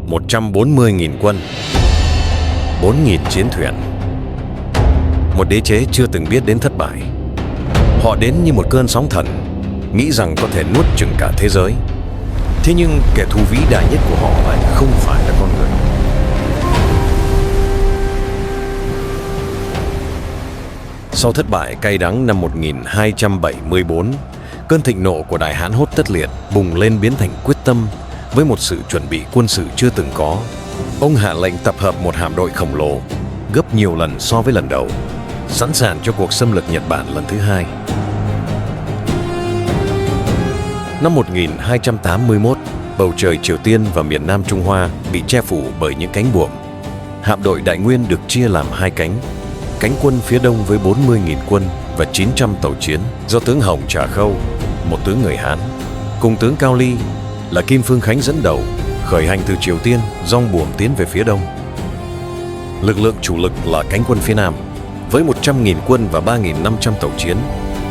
140.000 quân, 4.000 chiến thuyền. Một đế chế chưa từng biết đến thất bại. Họ đến như một cơn sóng thần, nghĩ rằng có thể nuốt chửng cả thế giới. Thế nhưng kẻ thù vĩ đại nhất của họ lại không phải là con người. Sau thất bại cay đắng năm 1274, cơn thịnh nộ của Đại Hán Hốt Tất Liệt bùng lên biến thành quyết tâm với một sự chuẩn bị quân sự chưa từng có. Ông hạ lệnh tập hợp một hạm đội khổng lồ, gấp nhiều lần so với lần đầu, sẵn sàng cho cuộc xâm lược Nhật Bản lần thứ hai. Năm 1281, bầu trời Triều Tiên và miền Nam Trung Hoa bị che phủ bởi những cánh buồm. Hạm đội Đại Nguyên được chia làm hai cánh. Cánh quân phía đông với 40.000 quân và 900 tàu chiến do tướng Hồng Trà Khâu, một tướng người Hán, cùng tướng Cao Ly là Kim Phương Khánh dẫn đầu, khởi hành từ Triều Tiên, dong buồm tiến về phía đông. Lực lượng chủ lực là cánh quân phía nam với 100.000 quân và 3.500 tàu chiến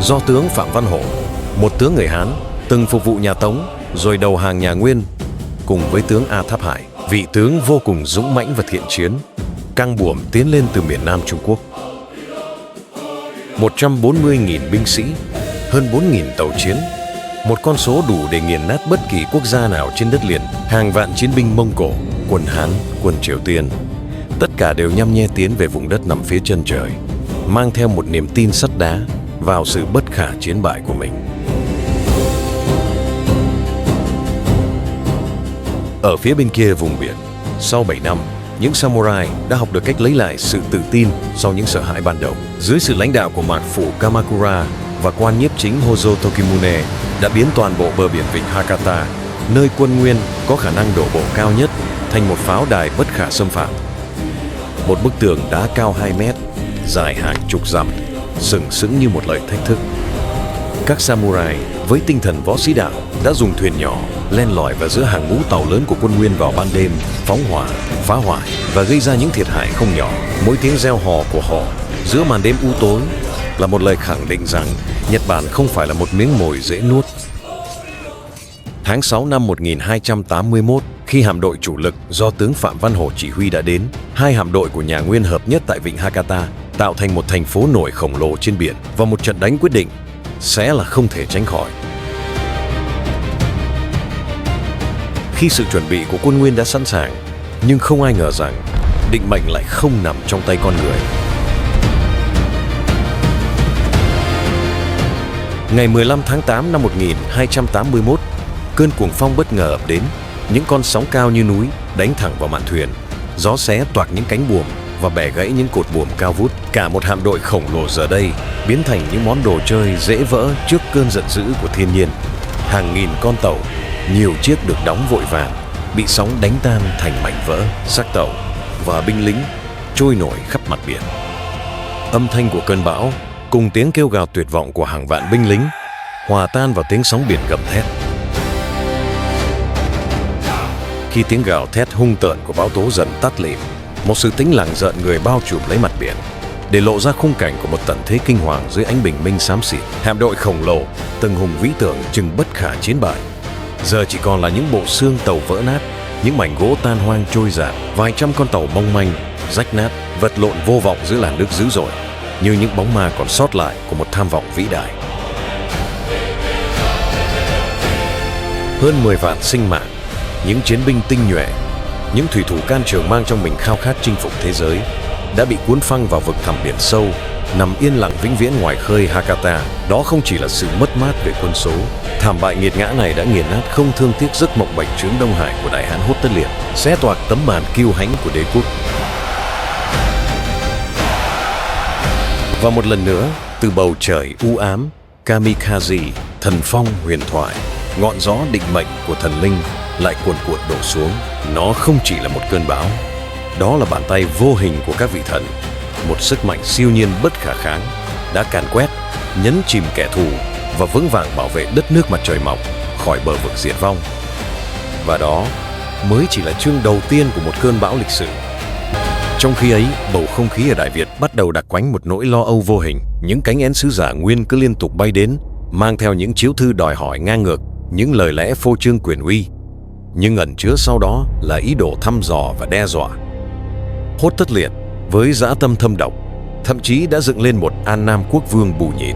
do tướng Phạm Văn Hổ, một tướng người Hán từng phục vụ nhà Tống rồi đầu hàng nhà Nguyên, cùng với tướng A Tháp Hải, vị tướng vô cùng dũng mãnh và thiện chiến, căng buồm tiến lên từ miền Nam Trung Quốc. 140.000 binh sĩ, hơn 4.000 tàu chiến, một con số đủ để nghiền nát bất kỳ quốc gia nào trên đất liền. Hàng vạn chiến binh Mông Cổ, quân Hán, quân Triều Tiên, tất cả đều nhăm nhe tiến về vùng đất nằm phía chân trời, mang theo một niềm tin sắt đá vào sự bất khả chiến bại của mình. Ở phía bên kia vùng biển, sau 7 năm, những samurai đã học được cách lấy lại sự tự tin sau những sợ hãi ban đầu. Dưới sự lãnh đạo của mạc phủ Kamakura và quan nhiếp chính Hojo Tokimune đã biến toàn bộ bờ biển vịnh Hakata, nơi quân Nguyên có khả năng đổ bộ cao nhất, thành một pháo đài bất khả xâm phạm. Một bức tường đá cao 2 mét, dài hàng chục dặm, sừng sững như một lời thách thức. Các samurai với tinh thần võ sĩ đạo đã dùng thuyền nhỏ len lỏi vào giữa hàng ngũ tàu lớn của quân Nguyên vào ban đêm, phóng hỏa, phá hoại và gây ra những thiệt hại không nhỏ. Mỗi tiếng reo hò của họ giữa màn đêm u tối là một lời khẳng định rằng Nhật Bản không phải là một miếng mồi dễ nuốt. Tháng 6 năm 1281, khi hạm đội chủ lực do tướng Phạm Văn Hổ chỉ huy đã đến, hai hạm đội của nhà Nguyên hợp nhất tại vịnh Hakata, tạo thành một thành phố nổi khổng lồ trên biển, và một trận đánh quyết định sẽ là không thể tránh khỏi. Khi sự chuẩn bị của quân Nguyên đã sẵn sàng, nhưng không ai ngờ rằng định mệnh lại không nằm trong tay con người. Ngày 15 tháng 8 năm 1281, cơn cuồng phong bất ngờ ập đến. Những con sóng cao như núi đánh thẳng vào mạn thuyền, gió xé toạc những cánh buồm và bẻ gãy những cột buồm cao vút. Cả một hạm đội khổng lồ giờ đây biến thành những món đồ chơi dễ vỡ trước cơn giận dữ của thiên nhiên. Hàng nghìn con tàu, nhiều chiếc được đóng vội vàng, bị sóng đánh tan thành mảnh vỡ, xác tàu và binh lính trôi nổi khắp mặt biển. Âm thanh của cơn bão cùng tiếng kêu gào tuyệt vọng của hàng vạn binh lính hòa tan vào tiếng sóng biển gầm thét. Khi tiếng gào thét hung tợn của bão tố dần tắt lịm, một sự tĩnh lặng rợn người bao trùm lấy mặt biển, để lộ ra khung cảnh của một tận thế kinh hoàng dưới ánh bình minh xám xịt. Hạm đội khổng lồ từng hùng vĩ tưởng chừng bất khả chiến bại, giờ chỉ còn là những bộ xương tàu vỡ nát, những mảnh gỗ tan hoang trôi dạt, vài trăm con tàu mong manh, rách nát, vật lộn vô vọng giữa làn nước dữ dội, như những bóng ma còn sót lại của một tham vọng vĩ đại. Hơn 10 vạn sinh mạng, những chiến binh tinh nhuệ, những thủy thủ can trường mang trong mình khao khát chinh phục thế giới, đã bị cuốn phăng vào vực thẳm biển sâu, nằm yên lặng vĩnh viễn ngoài khơi Hakata. Đó không chỉ là sự mất mát về quân số. Thảm bại nghiệt ngã này đã nghiền nát không thương tiếc giấc mộng bành trướng Đông Hải của Đại Hán Hốt Tất Liệt, xé toạc tấm màn kiêu hãnh của đế quốc. Và một lần nữa, từ bầu trời u ám, Kamikaze, thần phong huyền thoại, ngọn gió định mệnh của thần linh lại cuồn cuộn đổ xuống. Nó không chỉ là một cơn bão, đó là bàn tay vô hình của các vị thần, một sức mạnh siêu nhiên bất khả kháng đã càn quét, nhấn chìm kẻ thù và vững vàng bảo vệ đất nước mặt trời mọc khỏi bờ vực diệt vong. Và đó mới chỉ là chương đầu tiên của một cơn bão lịch sử. Trong khi ấy, bầu không khí ở Đại Việt bắt đầu đặc quánh một nỗi lo âu vô hình. Những cánh én sứ giả Nguyên cứ liên tục bay đến, mang theo những chiếu thư đòi hỏi ngang ngược, những lời lẽ phô trương quyền uy. nhưng ẩn chứa sau đó là ý đồ thăm dò và đe dọa. Hốt Tất Liệt với dã tâm thâm độc thậm chí đã dựng lên một An Nam quốc vương bù nhìn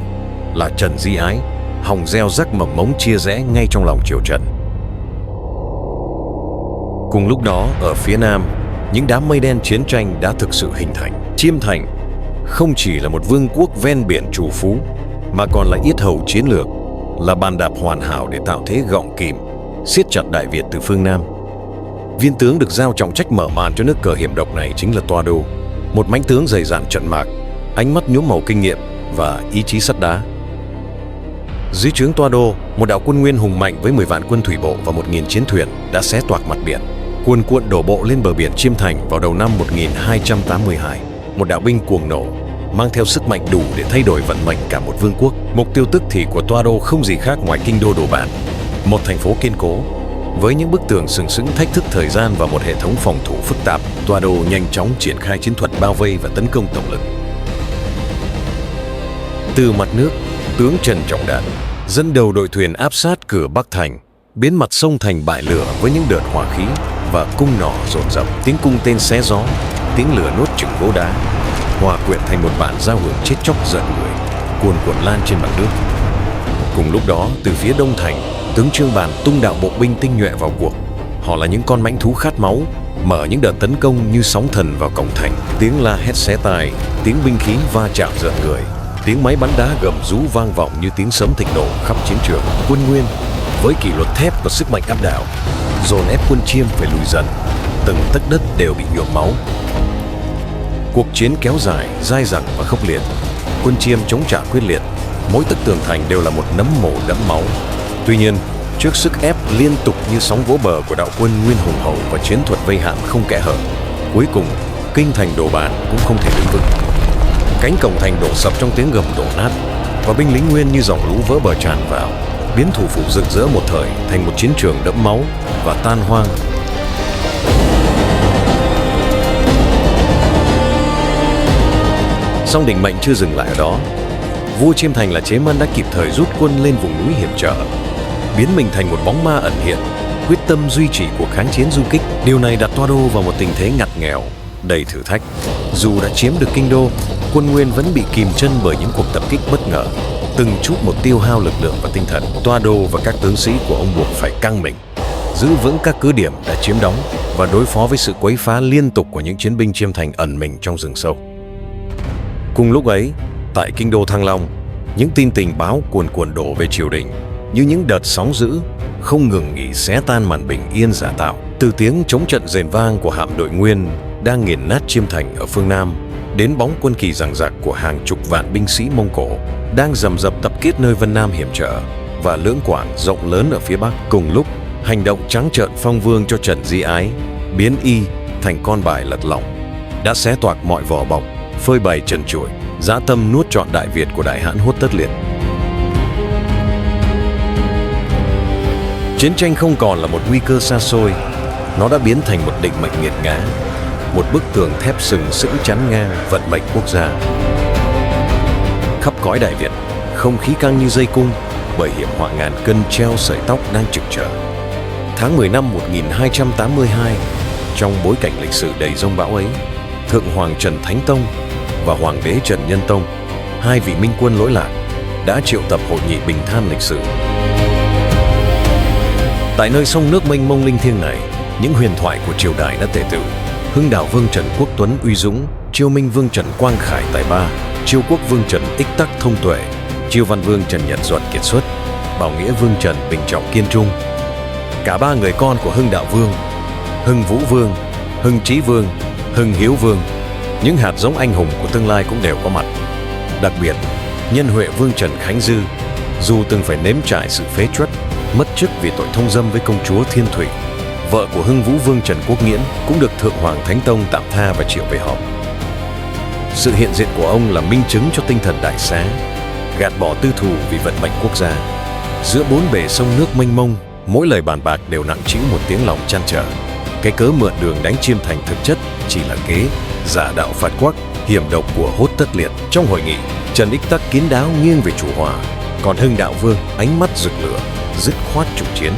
là Trần Di Ái, hòng gieo rắc mầm mống chia rẽ ngay trong lòng triều Trần. Cùng lúc đó, ở phía Nam, những đám mây đen chiến tranh đã thực sự hình thành. Chiêm Thành không chỉ là một vương quốc ven biển trù phú, mà còn là yết hầu chiến lược, là bàn đạp hoàn hảo để tạo thế gọng kìm, siết chặt Đại Việt từ phương Nam. Viên tướng được giao trọng trách mở màn cho nước cờ hiểm độc này chính là Toa Đô, một mãnh tướng dày dạn trận mạc, ánh mắt nhuốm màu kinh nghiệm và ý chí sắt đá. Dưới trướng Toa Đô, một đạo quân nguyên hùng mạnh với 10 vạn quân thủy bộ và 1.000 chiến thuyền đã xé toạc mặt biển, cuồn cuộn đổ bộ lên bờ biển Chiêm Thành vào đầu năm 1282. Một đạo binh cuồng nổ, mang theo sức mạnh đủ để thay đổi vận mệnh cả một vương quốc. Mục tiêu tức thì của Toa Đô không gì khác ngoài kinh đô Đồ Bản, một thành phố kiên cố với những bức tường sừng sững thách thức thời gian và một hệ thống phòng thủ phức tạp. Toa Đô nhanh chóng triển khai chiến thuật bao vây và tấn công tổng lực. Từ mặt nước, tướng Trần Trọng Đạt dẫn đầu đội thuyền áp sát cửa Bắc Thành, biến mặt sông thành bại lửa với những đợt hỏa khí và cung nỏ dồn dập, tiếng cung tên xé gió, tiếng lửa nốt chừng gỗ đá, hòa quyện thành một bản giao hưởng chết chóc giận người, cuồn cuộn lan trên mặt nước. Cùng lúc đó, từ phía Đông Thành, tướng Trương Bàn tung đạo bộ binh tinh nhuệ vào cuộc. Họ là những con mãnh thú khát máu, mở những đợt tấn công như sóng thần vào cổng thành. Tiếng la hét xé tai, tiếng binh khí va chạm giận người, tiếng máy bắn đá gầm rú vang vọng như tiếng sấm thịnh nổ khắp chiến trường. Quân Nguyên với kỷ luật thép và sức mạnh áp đảo, dồn ép quân Chiêm phải lùi dần, từng tấc đất đều bị nhuộm máu. Cuộc chiến kéo dài, dai dẳng và khốc liệt. Quân Chiêm chống trả quyết liệt, mỗi tấc tường thành đều là một nấm mồ đẫm máu. Tuy nhiên, trước sức ép liên tục như sóng vỗ bờ của đạo quân Nguyên hùng hậu và chiến thuật vây hãm không kẽ hở, cuối cùng kinh thành Đồ Bản cũng không thể đứng vững. Cánh cổng thành đổ sập trong tiếng gầm đổ nát, và binh lính Nguyên như dòng lũ vỡ bờ tràn vào, biến thủ phủ rực rỡ một thời thành một chiến trường đẫm máu và tan hoang. Song định mệnh chưa dừng lại ở đó. Vua Chiêm Thành là Chế Mân đã kịp thời rút quân lên vùng núi hiểm trở, biến mình thành một bóng ma ẩn hiện, quyết tâm duy trì cuộc kháng chiến du kích. Điều này đặt Toa Đô vào một tình thế ngặt nghèo, đầy thử thách. Dù đã chiếm được kinh đô, quân Nguyên vẫn bị kìm chân bởi những cuộc tập kích bất ngờ, từng chút một tiêu hao lực lượng và tinh thần. Toa Đô và các tướng sĩ của ông buộc phải căng mình, giữ vững các cứ điểm đã chiếm đóng và đối phó với sự quấy phá liên tục của những chiến binh Chiêm Thành ẩn mình trong rừng sâu. Cùng lúc ấy, tại kinh đô Thăng Long, những tin tình báo cuồn cuộn đổ về triều đình như những đợt sóng dữ, không ngừng nghỉ xé tan màn bình yên giả tạo. Từ tiếng chống trận rền vang của hạm đội Nguyên đang nghiền nát Chiêm Thành ở phương Nam, đến bóng quân kỳ giằng giặc của hàng chục vạn binh sĩ Mông Cổ đang rầm rập tập kết nơi Vân Nam hiểm trở và lưỡng quảng rộng lớn ở phía Bắc. Cùng lúc, hành động trắng trợn phong vương cho Trần Di Ái, biến y thành con bài lật lọng, đã xé toạc mọi vỏ bọc, phơi bày trần trụi, dã tâm nuốt trọn Đại Việt của Đại Hãn Hốt Tất Liệt. Chiến tranh không còn là một nguy cơ xa xôi, nó đã biến thành một định mệnh nghiệt ngã, một bức tường thép sừng sững chắn ngang vận mệnh quốc gia. Khắp cõi Đại Việt, không khí căng như dây cung, bởi hiểm họa ngàn cân treo sợi tóc đang trực trở. Tháng 10 năm 1282, trong bối cảnh lịch sử đầy dông bão ấy, Thượng Hoàng Trần Thánh Tông và Hoàng đế Trần Nhân Tông, hai vị minh quân lỗi lạc, đã triệu tập hội nghị bình than lịch sử. Tại nơi sông nước mênh mông linh thiêng này, những huyền thoại của triều đại đã tề tựu. Hưng Đạo Vương Trần Quốc Tuấn uy dũng, Chiêu Minh Vương Trần Quang Khải tài ba, Chiêu Quốc Vương Trần ích tắc thông tuệ, Chiêu Văn Vương Trần Nhật Duật kiệt xuất, Bảo Nghĩa Vương Trần bình trọng kiên trung. Cả ba người con của Hưng Đạo Vương, Hưng Vũ Vương, Hưng Trí Vương, Hưng Hiếu Vương, những hạt giống anh hùng của tương lai cũng đều có mặt. Đặc biệt, Nhân Huệ Vương Trần Khánh Dư, dù từng phải nếm trải sự phế truất, mất chức vì tội thông dâm với công chúa Thiên Thủy, vợ của Hưng Vũ Vương Trần Quốc Nghiễn, cũng được Thượng Hoàng Thánh Tông tạm tha và triệu về họp. Sự hiện diện của ông là minh chứng cho tinh thần đại xá, gạt bỏ tư thù vì vận mệnh quốc gia. Giữa bốn bể sông nước mênh mông, mỗi lời bàn bạc đều nặng trĩu một tiếng lòng trăn trở. Cái cớ mượn đường đánh Chiêm Thành thực chất chỉ là kế giả đạo phạt quắc, hiểm độc của Hốt Tất Liệt. Trong hội nghị, Trần ích tắc kín đáo nghiêng về chủ hòa, còn Hưng Đạo Vương ánh mắt rực lửa, dứt khoát chủ chiến.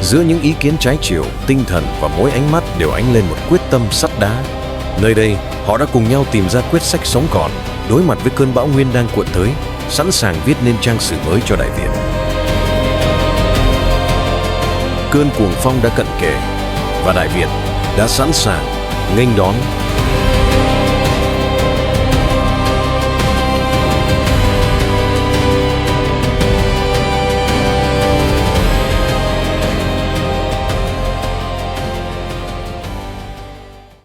Giữa những ý kiến trái chiều, tinh thần và mỗi ánh mắt đều ánh lên một quyết tâm sắt đá. Nơi đây, họ đã cùng nhau tìm ra quyết sách sống còn, đối mặt với cơn bão nguyên đang cuộn tới, sẵn sàng viết nên trang sử mới cho Đại Việt. Cơn cuồng phong đã cận kề và Đại Việt đã sẵn sàng nghênh đón